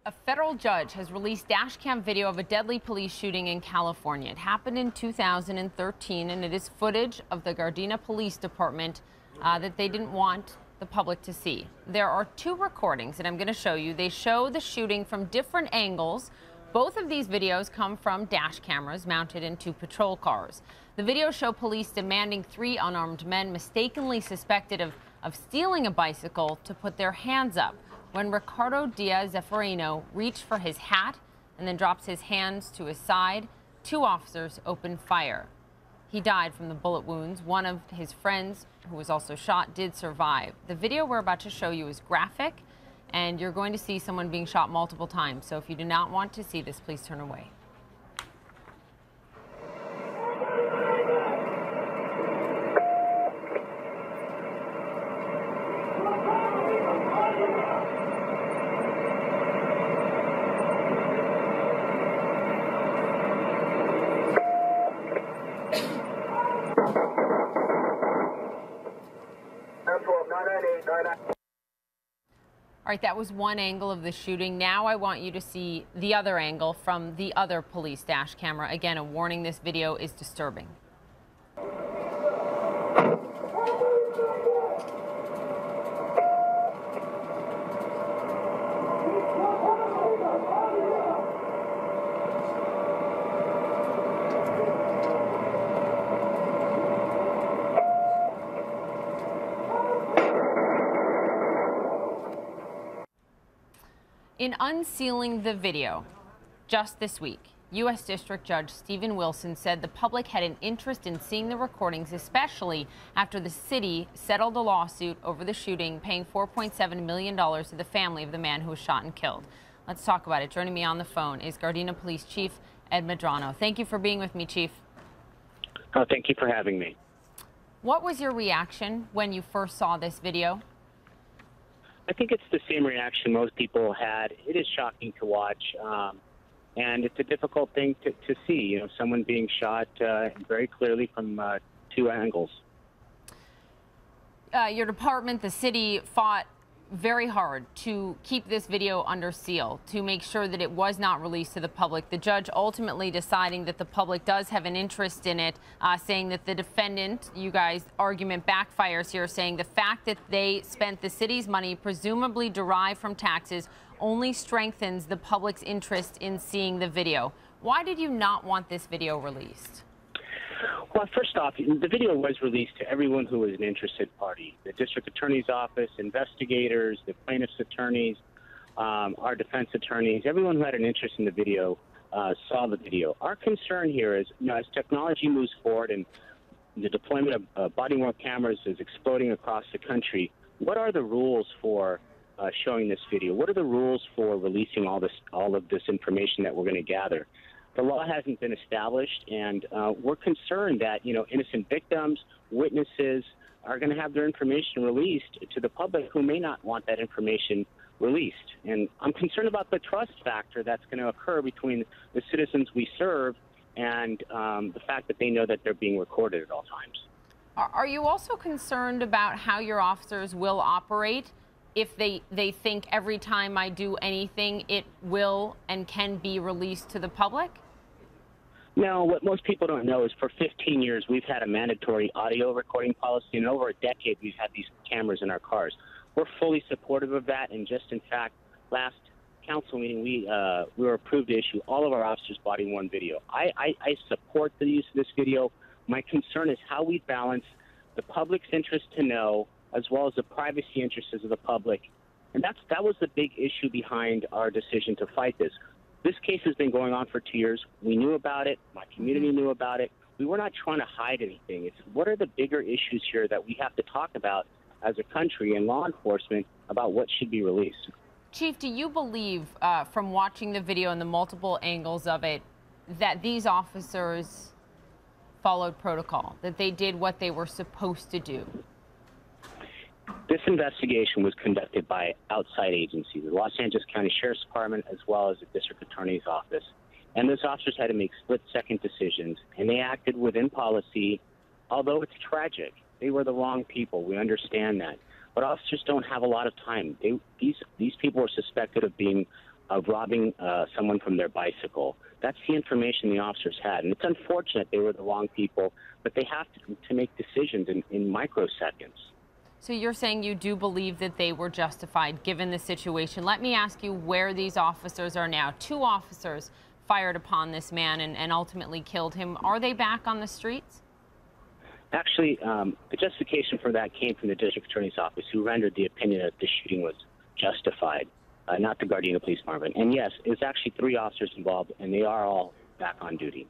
A federal judge has released dashcam video of a deadly police shooting in California. It happened in 2013, and it is footage of the Gardena Police Department that they didn't want the public to see. There are two recordings that I'm going to show you. They show the shooting from different angles. Both of these videos come from dash cameras mounted in two patrol cars. The videos show police demanding three unarmed men mistakenly suspected of stealing a bicycle to put their hands up when Ricardo Diaz-Zeferino reached for his hat and then drops his hands to his side. Two officers opened fire. He died from the bullet wounds. One of his friends, who was also shot, did survive. The video we're about to show you is graphic, and you're going to see someone being shot multiple times. So if you do not want to see this, please turn away. All right, that was one angle of the shooting. Now I want you to see the other angle from the other police dash camera. Again, a warning, this video is disturbing. In unsealing the video just this week, U.S. District Judge Stephen Wilson said the public had an interest in seeing the recordings, especially after the city settled a lawsuit over the shooting, paying $4.7 million to the family of the man who was shot and killed. Let's talk about it. Joining me on the phone is Gardena Police Chief Ed Medrano. Thank you for being with me, Chief. Thank you for having me. What was your reaction when you first saw this video? I think it's the same reaction most people had. It is shocking to watch, and it's a difficult thing to see, you know, someone being shot very clearly from two angles. Your department, the city, fought very hard to keep this video under seal, to make sure that it was not released to the public. The judge ultimately deciding that the public does have an interest in it, saying that the defendant, you guys' argument backfires here, saying the fact that they spent the city's money, presumably derived from taxes, only strengthens the public's interest in seeing the video. Why did you not want this video released? Well, first off, the video was released to everyone who was an interested party. The district attorney's office, investigators, the plaintiff's attorneys, our defense attorneys, everyone who had an interest in the video saw the video. Our concern here is, you know, as technology moves forward and the deployment of body-worn cameras is exploding across the country, what are the rules for showing this video? What are the rules for releasing all of this information that we're going to gather? The law hasn't been established, and we're concerned that, you know, innocent victims, witnesses are going to have their information released to the public who may not want that information released. And I'm concerned about the trust factor that's going to occur between the citizens we serve and the fact that they know that they're being recorded at all times. Are you also concerned about how your officers will operate if they think every time I do anything, it will and can be released to the public? No, what most people don't know is for 15 years, we've had a mandatory audio recording policy, and over a decade, we've had these cameras in our cars. We're fully supportive of that, and just in fact, last council meeting, we were approved to issue all of our officers body-worn video. I support the use of this video. My concern is how we balance the public's interest to know as well as the privacy interests of the public. And that was the big issue behind our decision to fight this. This case has been going on for 2 years. We knew about it. My community knew about it. We were not trying to hide anything. It's what are the bigger issues here that we have to talk about as a country and law enforcement about what should be released. Chief, do you believe, from watching the video and the multiple angles of it, that these officers followed protocol, that they did what they were supposed to do? This investigation was conducted by outside agencies, the Los Angeles County Sheriff's Department as well as the District Attorney's Office. And those officers had to make split-second decisions, and they acted within policy. Although it's tragic, they were the wrong people. We understand that. But officers don't have a lot of time. These people were suspected of being of robbing someone from their bicycle. That's the information the officers had. And it's unfortunate they were the wrong people, but they have to make decisions in microseconds. So you're saying you do believe that they were justified given the situation. Let me ask you where these officers are now. 2 officers fired upon this man and ultimately killed him. Are they back on the streets? Actually, the justification for that came from the district attorney's office, who rendered the opinion that the shooting was justified, not the Gardena Police Department. And yes, it's actually 3 officers involved, and they are all back on duty.